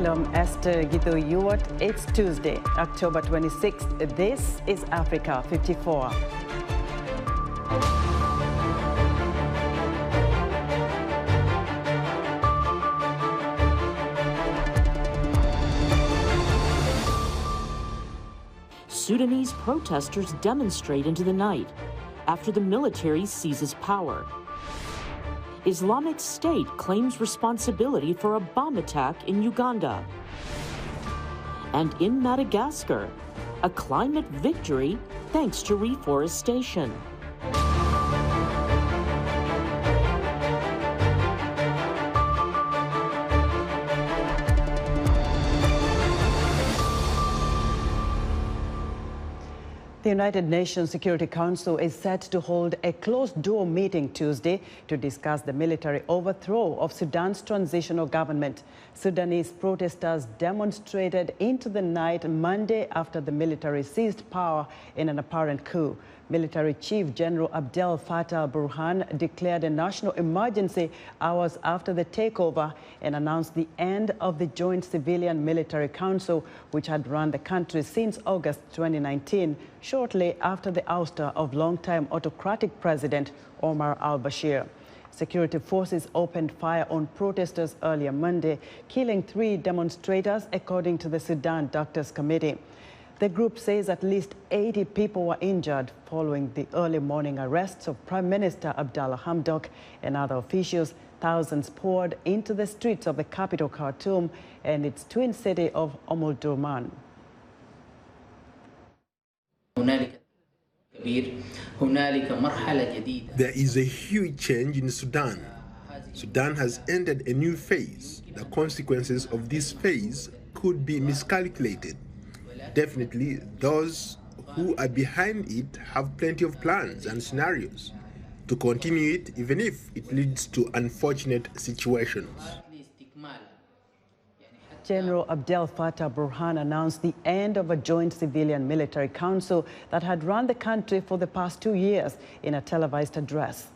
Shalom, Esther Githui-Ewart. It's Tuesday, October 26th. This is Africa 54. Sudanese protesters demonstrate into the night after the military seizes power. Islamic State claims responsibility for a bomb attack in Uganda. And in Madagascar, a climate victory thanks to reforestation. The United Nations Security Council is set to hold a closed-door meeting Tuesday to discuss the military overthrow of Sudan's transitional government. Sudanese protesters demonstrated into the night Monday after the military seized power in an apparent coup. Military Chief General Abdel Fattah al-Burhan declared a national emergency hours after the takeover and announced the end of the Joint Civilian Military Council, which had run the country since August 2019, shortly after the ouster of longtime autocratic President Omar al-Bashir. Security forces opened fire on protesters earlier Monday, killing 3 demonstrators, according to the Sudan Doctors Committee. The group says at least 80 people were injured following the early morning arrests of Prime Minister Abdallah Hamdok and other officials. Thousands poured into the streets of the capital Khartoum and its twin city of Omdurman. There is a huge change in Sudan. Sudan has entered a new phase. The consequences of this phase could be miscalculated. Definitely, those who are behind it have plenty of plans and scenarios to continue it, even if it leads to unfortunate situations. General Abdel Fattah al-Burhan announced the end of a joint civilian military council that had run the country for the past 2 years in a televised address.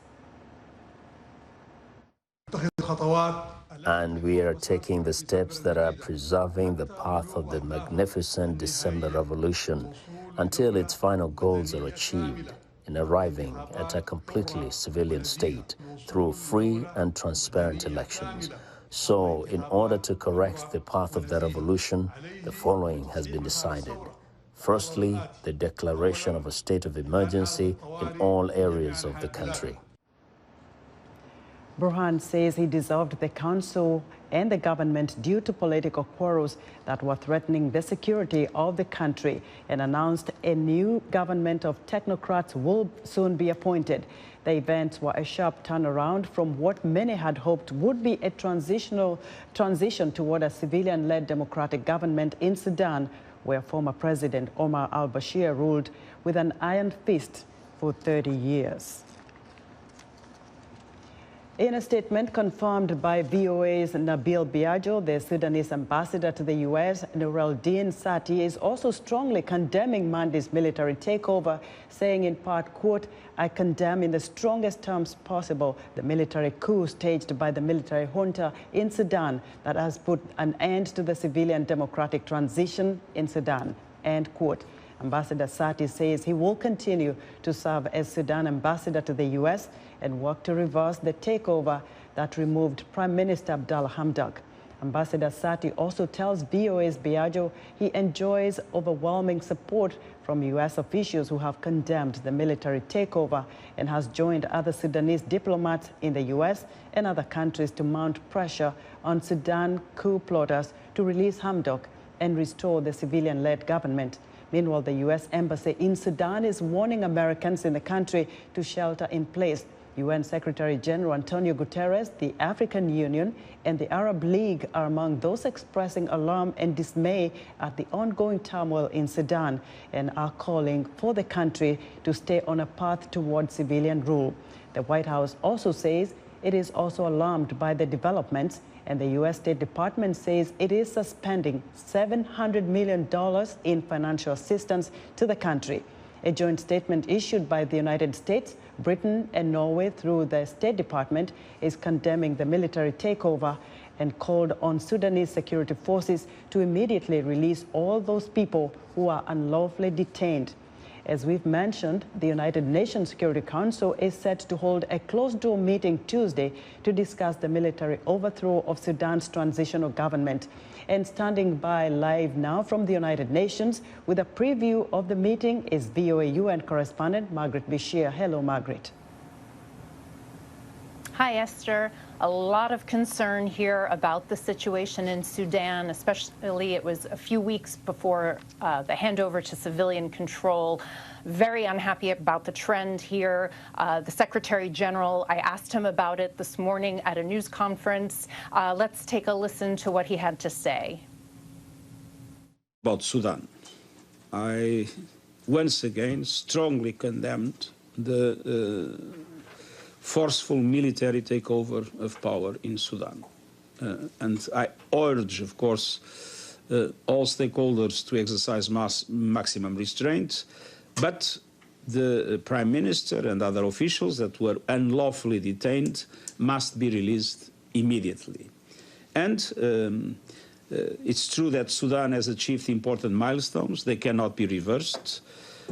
And we are taking the steps that are preserving the path of the magnificent December Revolution until its final goals are achieved in arriving at a completely civilian state through free and transparent elections. So, in order to correct the path of the revolution, the following has been decided. Firstly, the declaration of a state of emergency in all areas of the country. Burhan says he dissolved the council and the government due to political quarrels that were threatening the security of the country, and announced a new government of technocrats will soon be appointed. The events were a sharp turnaround from what many had hoped would be a transition toward a civilian-led democratic government in Sudan, where former President Omar al-Bashir ruled with an iron fist for 30 years. In a statement confirmed by VOA's Nabil Biagio, the Sudanese ambassador to the U.S., Noor-el-Din Sati, is also strongly condemning Monday's military takeover, saying in part, quote, "I condemn in the strongest terms possible the military coup staged by the military junta in Sudan that has put an end to the civilian democratic transition in Sudan," end quote. Ambassador Sati says he will continue to serve as Sudan ambassador to the U.S. and work to reverse the takeover that removed Prime Minister Abdallah Hamdok. Ambassador Sati also tells VOA's Biagio he enjoys overwhelming support from U.S. officials who have condemned the military takeover and has joined other Sudanese diplomats in the U.S. and other countries to mount pressure on Sudan coup plotters to release Hamdok and restore the civilian-led government. Meanwhile, the U.S. Embassy in Sudan is warning Americans in the country to shelter in place. UN Secretary General Antonio Guterres, the African Union, and the Arab League are among those expressing alarm and dismay at the ongoing turmoil in Sudan and are calling for the country to stay on a path toward civilian rule. The White House also says it is also alarmed by the developments, and the U.S. State Department says it is suspending $700 million in financial assistance to the country. A joint statement issued by the United States, Britain and Norway, through the State Department, is condemning the military takeover and called on Sudanese security forces to immediately release all those people who are unlawfully detained. As we've mentioned, the United Nations Security Council is set to hold a closed-door meeting Tuesday to discuss the military overthrow of Sudan's transitional government. And standing by live now from the United Nations with a preview of the meeting is VOA UN correspondent Margaret Bashir. Hello, Margaret. Hi, Esther. A lot of concern here about the situation in Sudan, especially it was a few weeks before the handover to civilian control. Very unhappy about the trend here. The Secretary General, I asked him about it this morning at a news conference. Let's take a listen to what he had to say. About Sudan, I once again strongly condemned the forceful military takeover of power in Sudan. And I urge, of course, all stakeholders to exercise maximum restraint, but the Prime Minister and other officials that were unlawfully detained must be released immediately. And it's true that Sudan has achieved important milestones. They cannot be reversed.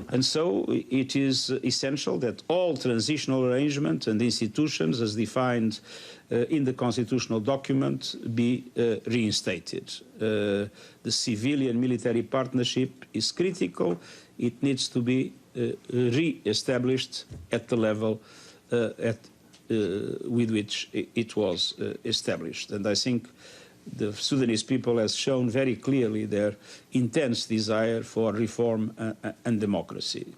And so it is essential that all transitional arrangements and institutions as defined in the constitutional document be reinstated. The civilian-military partnership is critical. It needs to be re-established at the level with which it was established. And I think the Sudanese people has shown very clearly their intense desire for reform and democracy.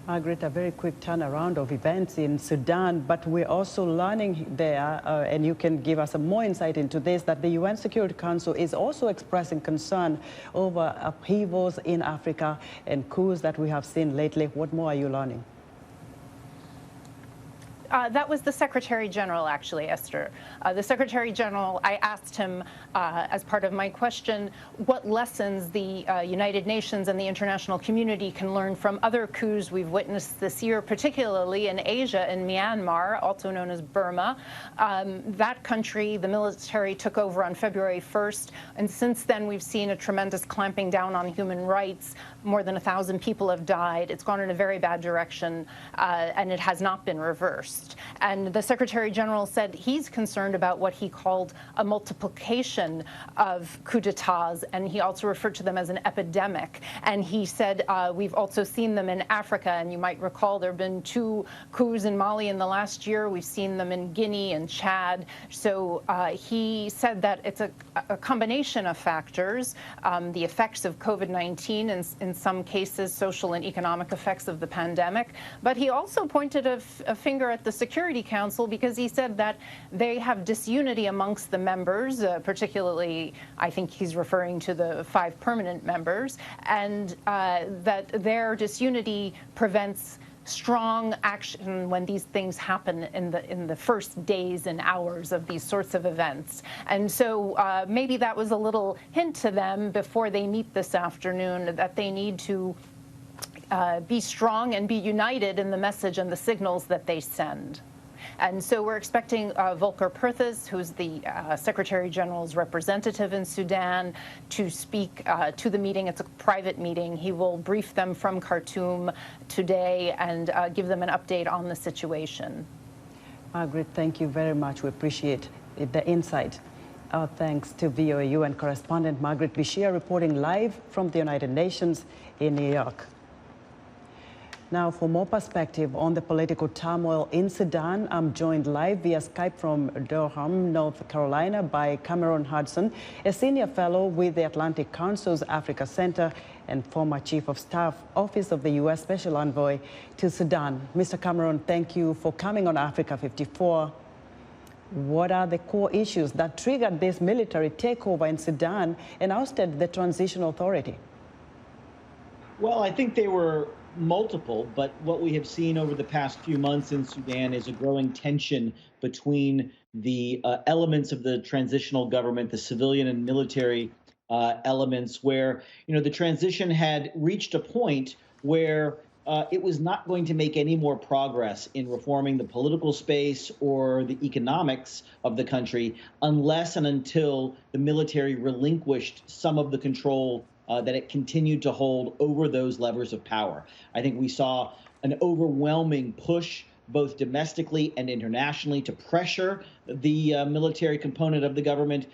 Margaret, a very quick turnaround of events in Sudan, but we're also learning there, and you can give us more insight into this, that the UN Security Council is also expressing concern over upheavals in Africa and coups that we have seen lately. What more are you learning? That was the Secretary General, actually, Esther. The Secretary General, I asked him as part of my question, what lessons the United Nations and the international community can learn from other coups we've witnessed this year, particularly in Asia, in Myanmar, also known as Burma. That country, the military took over on February 1st, and since then we've seen a tremendous clamping down on human rights. More than 1,000 people have died. It's gone in a very bad direction, and it has not been reversed. And the Secretary General said he's concerned about what he called a multiplication of coups d'etats, and he also referred to them as an epidemic. And he said we've also seen them in Africa, and you might recall there have been 2 coups in Mali in the last year. We've seen them in Guinea and Chad. So he said that it's a combination of factors, the effects of COVID-19, and in some cases social and economic effects of the pandemic. But he also pointed a finger at the Security Council because he said that they have disunity amongst the members, particularly I think he's referring to the 5 permanent members, and that their disunity prevents strong action when these things happen in the first days and hours of these sorts of events. And so maybe that was a little hint to them before they meet this afternoon that they need to be strong and be united in the message and the signals that they send. And so we're expecting Volker Perthes, who's the Secretary General's representative in Sudan, to speak to the meeting. It's a private meeting. He will brief them from Khartoum today and give them an update on the situation. Margaret, thank you very much. We appreciate the insight. Our thanks to VOA UN correspondent Margaret Bashir reporting live from the United Nations in New York. Now, for more perspective on the political turmoil in Sudan, I'm joined live via Skype from Durham, North Carolina, by Cameron Hudson, a senior fellow with the Atlantic Council's Africa Center and former Chief of Staff, Office of the U.S. Special Envoy to Sudan. Mr. Cameron, thank you for coming on Africa 54. What are the core issues that triggered this military takeover in Sudan and ousted the transitional authority? Well, I think they were multiple, but what we have seen over the past few months in Sudan is a growing tension between the elements of the transitional government, the civilian and military elements, where, the transition had reached a point where it was not going to make any more progress in reforming the political space or the economics of the country unless and until the military relinquished some of the control that it continued to hold over those levers of power. I think we saw an overwhelming push both domestically and internationally to pressure the military component of the government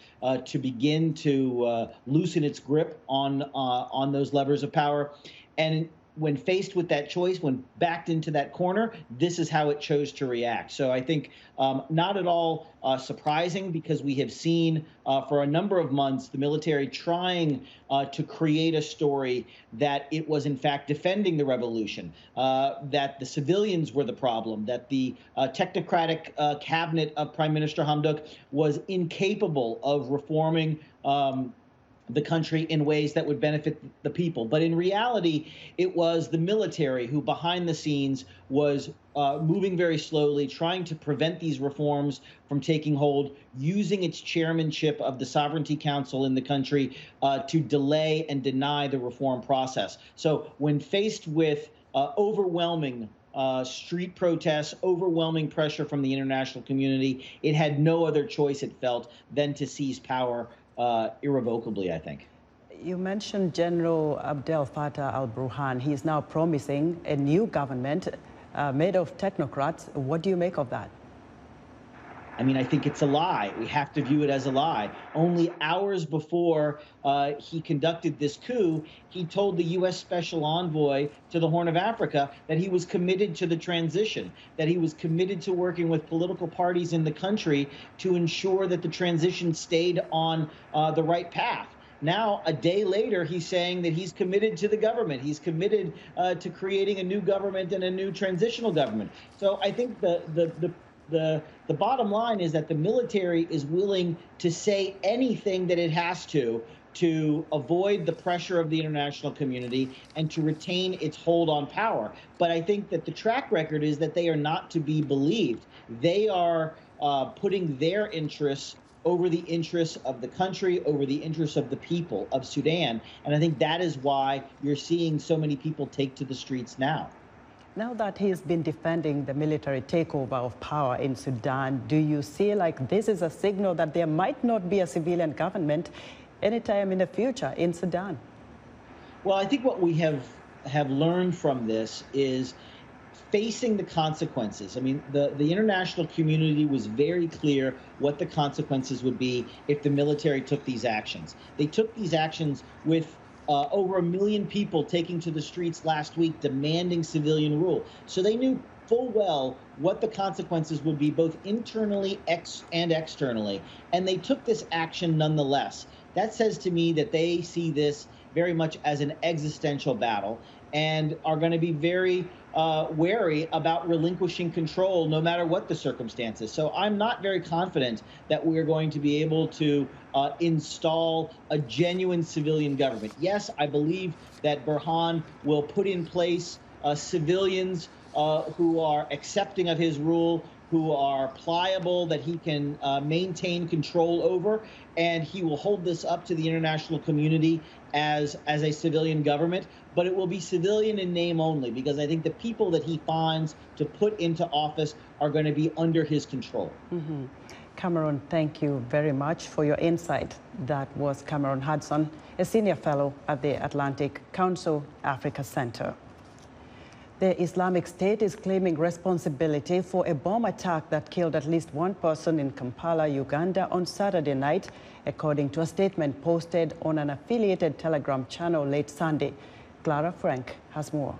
to begin to loosen its grip on those levers of power. And when faced with that choice, when backed into that corner, this is how it chose to react. So I think not at all surprising, because we have seen for a number of months the military trying to create a story that it was in fact defending the revolution, that the civilians were the problem, that the technocratic cabinet of Prime Minister Hamdok was incapable of reforming the country in ways that would benefit the people. But in reality, it was the military who behind the scenes was moving very slowly, trying to prevent these reforms from taking hold, using its chairmanship of the Sovereignty Council in the country to delay and deny the reform process. So when faced with overwhelming street protests, overwhelming pressure from the international community, it had no other choice, it felt, than to seize power irrevocably, I think. You mentioned General Abdel Fattah al-Burhan. He's now promising a new government made of technocrats. What do you make of that? I mean, I think it's a lie. We have to view it as a lie. Only hours before he conducted this coup, he told the U.S. Special Envoy to the Horn of Africa that he was committed to the transition, that he was committed to working with political parties in the country to ensure that the transition stayed on the right path. Now, a day later, he's saying that he's committed to the government. He's committed to creating a new government and a new transitional government. So I think the bottom line is that the military is willing to say anything that it has to avoid the pressure of the international community and to retain its hold on power. But I think that the track record is that they are not to be believed. They are putting their interests over the interests of the country, over the interests of the people of Sudan. And I think that is why you're seeing so many people take to the streets now. Now that he's been defending the military takeover of power in Sudan, do you see like this is a signal that there might not be a civilian government anytime in the future in Sudan? Well, I think what we have learned from this is facing the consequences. I mean, the international community was very clear what the consequences would be if the military took these actions. They took these actions with over 1 million people taking to the streets last week demanding civilian rule. So they knew full well what the consequences would be, both internally and externally. And they took this action nonetheless. That says to me that they see this very much as an existential battle and are going to be very wary about relinquishing control no matter what the circumstances. So I'm not very confident that we're going to be able to install a genuine civilian government. Yes, I believe that Burhan will put in place civilians who are accepting of his rule, who are pliable, that he can maintain control over, and he will hold this up to the international community as a civilian government, but it will be civilian in name only, because I think the people that he finds to put into office are going to be under his control. Mm-hmm. Cameron, thank you very much for your insight. That was Cameron Hudson, a senior fellow at the Atlantic Council Africa Center. The Islamic State is claiming responsibility for a bomb attack that killed at least one person in Kampala, Uganda on Saturday night, according to a statement posted on an affiliated Telegram channel late Sunday. Clara Frank has more.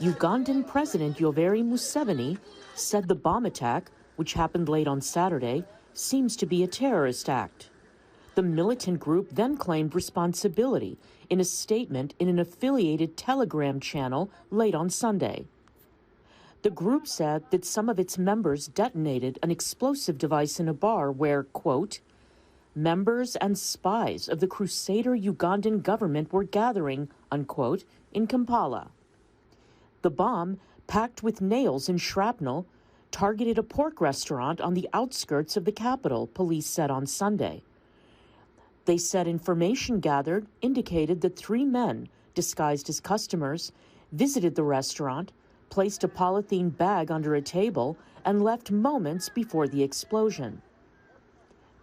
Ugandan President Yoweri Museveni said the bomb attack, which happened late on Saturday, seems to be a terrorist act. The militant group then claimed responsibility in a statement in an affiliated Telegram channel late on Sunday. The group said that some of its members detonated an explosive device in a bar where, quote, members and spies of the Crusader Ugandan government were gathering, unquote, in Kampala. The bomb, packed with nails and shrapnel, targeted a pork restaurant on the outskirts of the capital, police said on Sunday. They said information gathered indicated that 3 men, disguised as customers, visited the restaurant, placed a polythene bag under a table, and left moments before the explosion.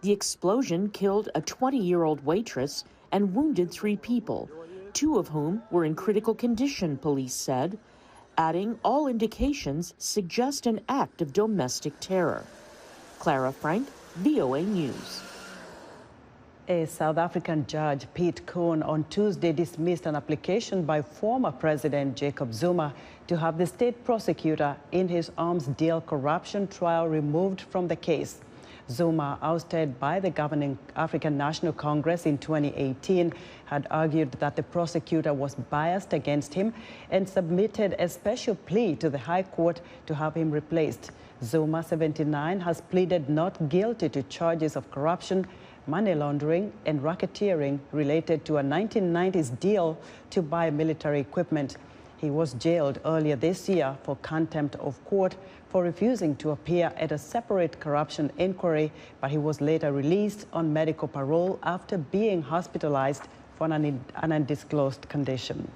The explosion killed a 20-year-old waitress and wounded 3 people, 2 of whom were in critical condition, police said, adding all indications suggest an act of domestic terror. Clara Frank, VOA News. A South African judge, Pete Coon, on Tuesday dismissed an application by former President Jacob Zuma to have the state prosecutor in his arms deal corruption trial removed from the case. Zuma, ousted by the governing African National Congress in 2018, had argued that the prosecutor was biased against him and submitted a special plea to the High Court to have him replaced. Zuma, 79, has pleaded not guilty to charges of corruption, money laundering, and racketeering related to a 1990s deal to buy military equipment. He was jailed earlier this year for contempt of court for refusing to appear at a separate corruption inquiry, but he was later released on medical parole after being hospitalized for an undisclosed condition.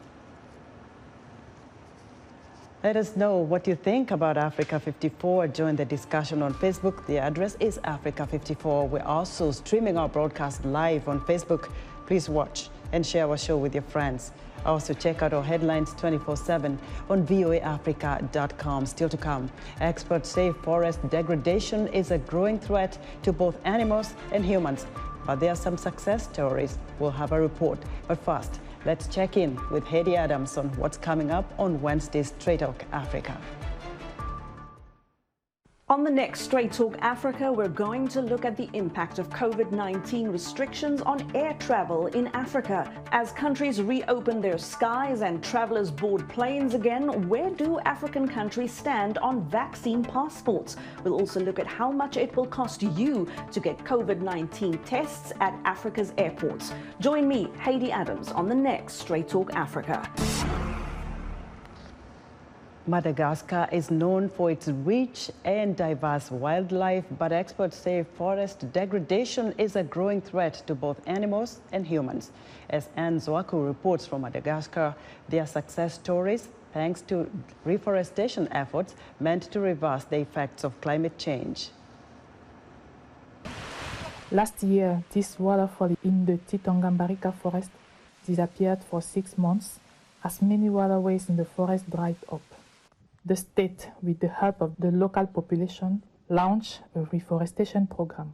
Let us know what you think about Africa 54. Join the discussion on Facebook. The address is Africa 54. We're also streaming our broadcast live on Facebook. Please watch and share our show with your friends. Also, check out our headlines 24/7 on voaafrica.com. Still to come, experts say forest degradation is a growing threat to both animals and humans. But there are some success stories. We'll have a report. But first, let's check in with Heidi Adams on what's coming up on Wednesday's Straight Talk Africa. On the next Straight Talk Africa, we're going to look at the impact of COVID-19 restrictions on air travel in Africa. As countries reopen their skies and travelers board planes again, where do African countries stand on vaccine passports? We'll also look at how much it will cost you to get COVID-19 tests at Africa's airports. Join me, Heidi Adams, on the next Straight Talk Africa. Madagascar is known for its rich and diverse wildlife, but experts say forest degradation is a growing threat to both animals and humans. As Anne Zwaku reports from Madagascar, their success stories thanks to reforestation efforts meant to reverse the effects of climate change. Last year, this waterfall in the Titongambarika forest disappeared for 6 months as many waterways in the forest dried up. The state, with the help of the local population, launched a reforestation program.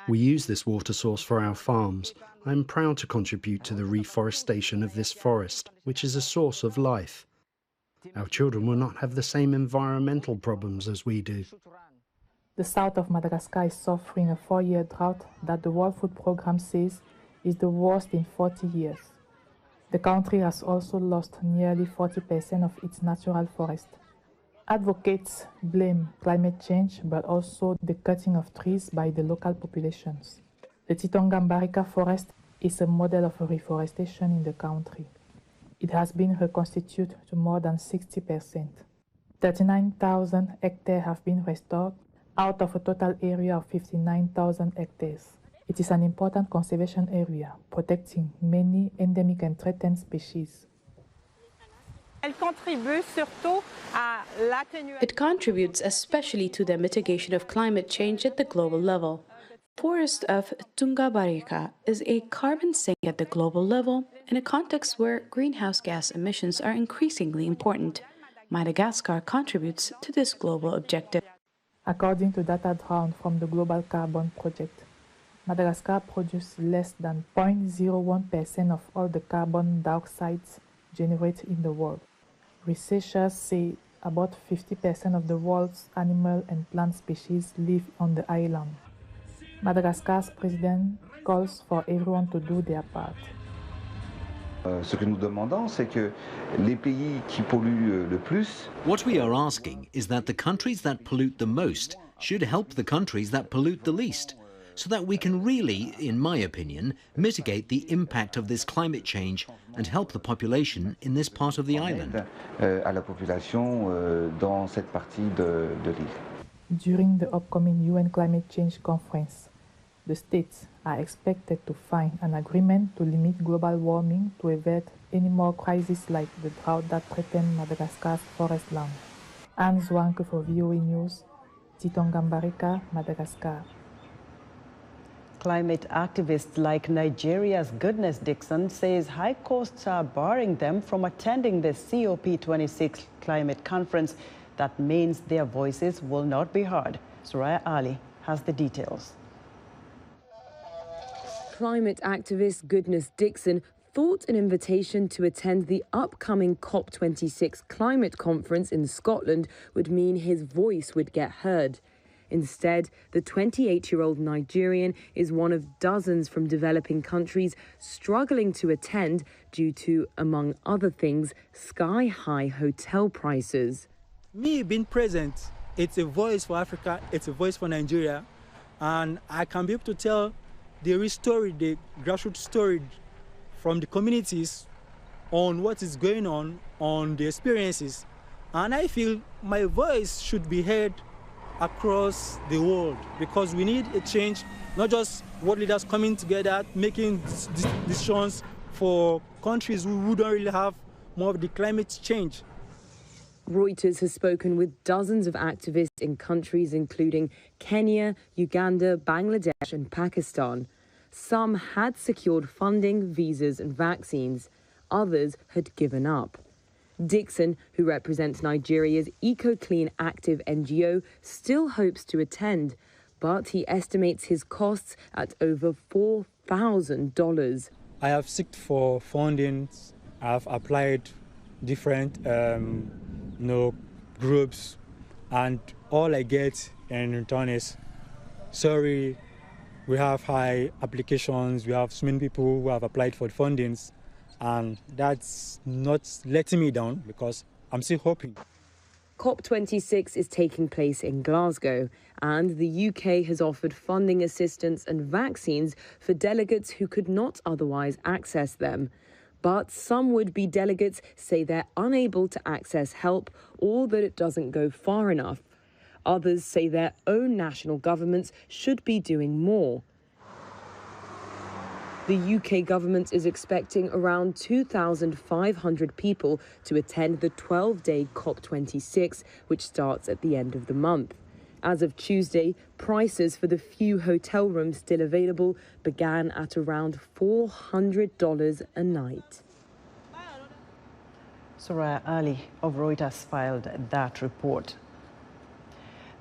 We use this water source for our farms. I'm proud to contribute to the reforestation of this forest, which is a source of life. Our children will not have the same environmental problems as we do. The south of Madagascar is suffering a 4-year drought that the World Food Programme says is the worst in 40 years. The country has also lost nearly 40% of its natural forest. Advocates blame climate change, but also the cutting of trees by the local populations. The Titongambarika forest is a model of reforestation in the country. It has been reconstituted to more than 60%. 39,000 hectares have been restored out of a total area of 59,000 hectares. It is an important conservation area, protecting many endemic and threatened species. It contributes especially to the mitigation of climate change at the global level. The forest of Tungabarika is a carbon sink at the global level in a context where greenhouse gas emissions are increasingly important. Madagascar contributes to this global objective. According to data drawn from the Global Carbon Project, Madagascar produces less than 0.01% of all the carbon dioxide generated in the world. Researchers say about 50% of the world's animal and plant species live on the island. Madagascar's president calls for everyone to do their part. Ce que nous demandons, c'est que les pays qui polluent le plus. What we are asking is that the countries that pollute the most should help the countries that pollute the least, so that we can really, in my opinion, mitigate the impact of this climate change and help the population in this part of the island. À la population dans cette partie de l'île. During the upcoming UN Climate Change Conference, The states are expected to find an agreement to limit global warming to avert any more crises like the drought that threatened Madagascar's forest land. Anne Zwanke for VOA News, Titongambarika, Madagascar. Climate activists like Nigeria's Goodness Dixon says high costs are barring them from attending the COP26 climate conference. That means their voices will not be heard. Soraya Ali has the details. Climate activist Goodness Dixon thought an invitation to attend the upcoming COP26 climate conference in Scotland would mean his voice would get heard. Instead, the 28-year-old Nigerian is one of dozens from developing countries struggling to attend due to, among other things, sky-high hotel prices. Me being present, it's a voice for Africa, it's a voice for Nigeria, and I can be able to tell the real story, the grassroots story from the communities on what is going on the experiences. And I feel my voice should be heard across the world because we need a change, not just world leaders coming together, making decisions for countries who don't really have more of the climate change. Reuters has spoken with dozens of activists in countries including Kenya, Uganda, Bangladesh and Pakistan. Some had secured funding, visas and vaccines. Others had given up. Dixon, who represents Nigeria's Eco-Clean Active NGO, still hopes to attend, but he estimates his costs at over $4,000. I have sought for funding. I've applied different groups, and all I get in return is, sorry, we have high applications, we have so many people who have applied for fundings, and that's not letting me down because I'm still hoping. COP26 is taking place in Glasgow, and the UK has offered funding assistance and vaccines for delegates who could not otherwise access them. But some would-be delegates say they're unable to access help or that it doesn't go far enough. Others say their own national governments should be doing more. The UK government is expecting around 2,500 people to attend the 12-day COP26, which starts at the end of the month. As of Tuesday, prices for the few hotel rooms still available began at around $400 a night. Soraya Ali of Reuters filed that report.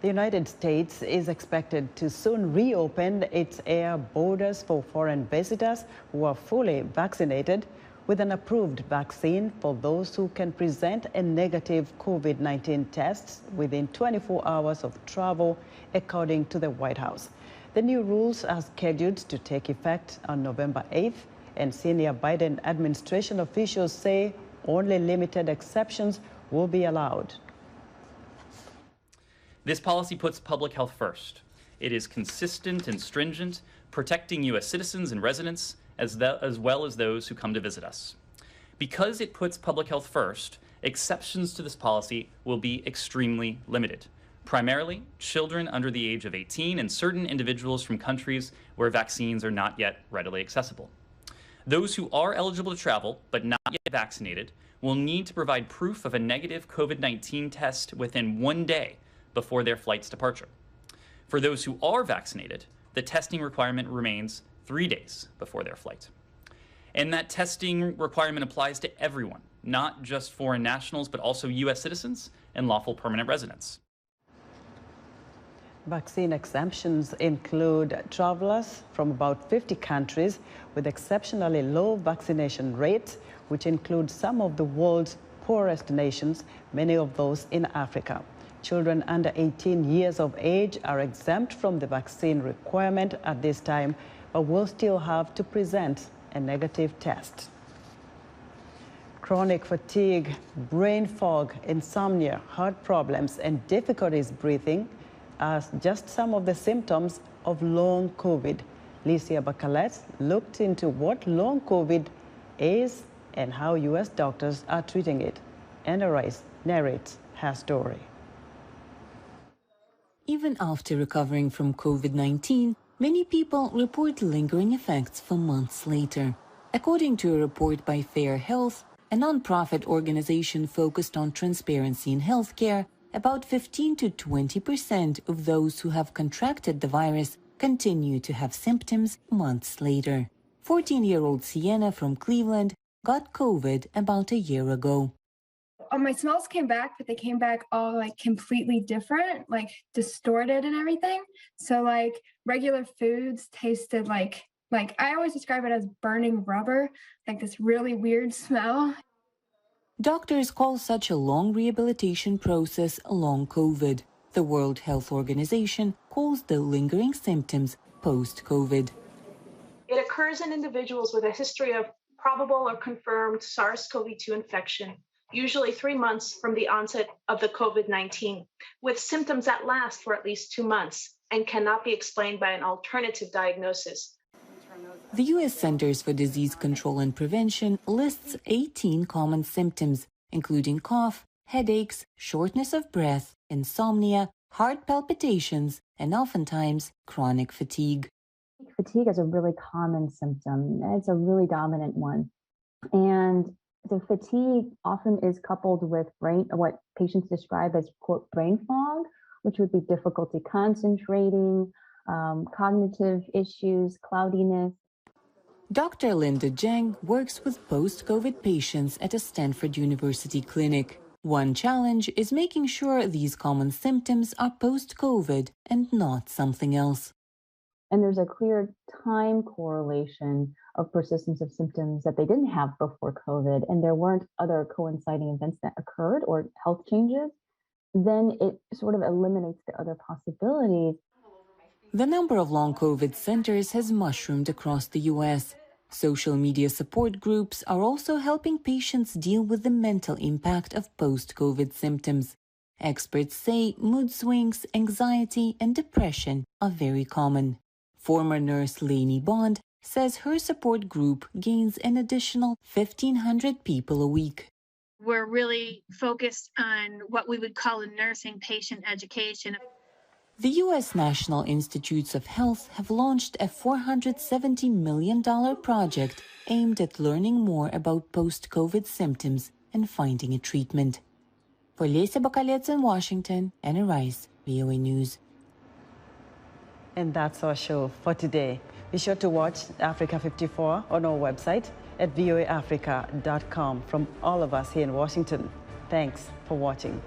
The United States is expected to soon reopen its air borders for foreign visitors who are fully vaccinated with an approved vaccine for those who can present a negative COVID-19 test within 24 hours of travel, according to the White House. The new rules are scheduled to take effect on November 8th, and senior Biden administration officials say only limited exceptions will be allowed. This policy puts public health first. It is consistent and stringent, protecting U.S. citizens and residents as well as those who come to visit us. Because it puts public health first, exceptions to this policy will be extremely limited. Primarily, children under the age of 18 and certain individuals from countries where vaccines are not yet readily accessible. Those who are eligible to travel but not yet vaccinated will need to provide proof of a negative COVID-19 test within 1 day before their flight's departure. For those who are vaccinated, the testing requirement remains 3 days before their flight. And that testing requirement applies to everyone, not just foreign nationals, but also U.S. citizens and lawful permanent residents. Vaccine exemptions include travelers from about 50 countries with exceptionally low vaccination rates, which include some of the world's poorest nations, many of those in Africa. Children under 18 years of age are exempt from the vaccine requirement at this time, but will still have to present a negative test. Chronic fatigue, brain fog, insomnia, heart problems, and difficulties breathing are just some of the symptoms of long COVID. Licia Bacalet looked into what long COVID is and how U.S. doctors are treating it. Anna Rice narrates her story. Even after recovering from COVID-19, Many people report lingering effects for months later. According to a report by Fair Health, a non-profit organization focused on transparency in healthcare, about 15 to 20% of those who have contracted the virus continue to have symptoms months later. 14-year-old Sienna from Cleveland got COVID about a year ago. My smells came back, but they came back all like completely different, like distorted and everything. So like regular foods tasted like I always describe it as burning rubber, like this really weird smell. Doctors call such a long rehabilitation process long COVID. The World Health Organization calls the lingering symptoms post-COVID. It occurs in individuals with a history of probable or confirmed SARS-CoV-2 infection, usually 3 months from the onset of the COVID-19, with symptoms that last for at least 2 months and cannot be explained by an alternative diagnosis. The U.S. Centers for Disease Control and Prevention lists 18 common symptoms, including cough, headaches, shortness of breath, insomnia, heart palpitations, and oftentimes chronic fatigue. Fatigue is a really common symptom. It's a really dominant one. And the fatigue often is coupled with what patients describe as, quote, brain fog, which would be difficulty concentrating, cognitive issues, cloudiness. Dr. Linda Zheng works with post-COVID patients at a Stanford University clinic. One challenge is making sure these common symptoms are post-COVID and not something else. And there's a clear time correlation of persistence of symptoms that they didn't have before COVID, and there weren't other coinciding events that occurred or health changes, then it sort of eliminates the other possibilities. The number of long COVID centers has mushroomed across the U.S. Social media support groups are also helping patients deal with the mental impact of post-COVID symptoms. Experts say mood swings, anxiety, and depression are very common. Former nurse Lainey Bond says her support group gains an additional 1,500 people a week. We're really focused on what we would call a nursing patient education. The U.S. National Institutes of Health have launched a $470 million project aimed at learning more about post-COVID symptoms and finding a treatment. For Lisa Bakalets in Washington, Anna Rice, VOA News. And that's our show for today. Be sure to watch Africa 54 on our website at voaafrica.com. From all of us here in Washington, thanks for watching.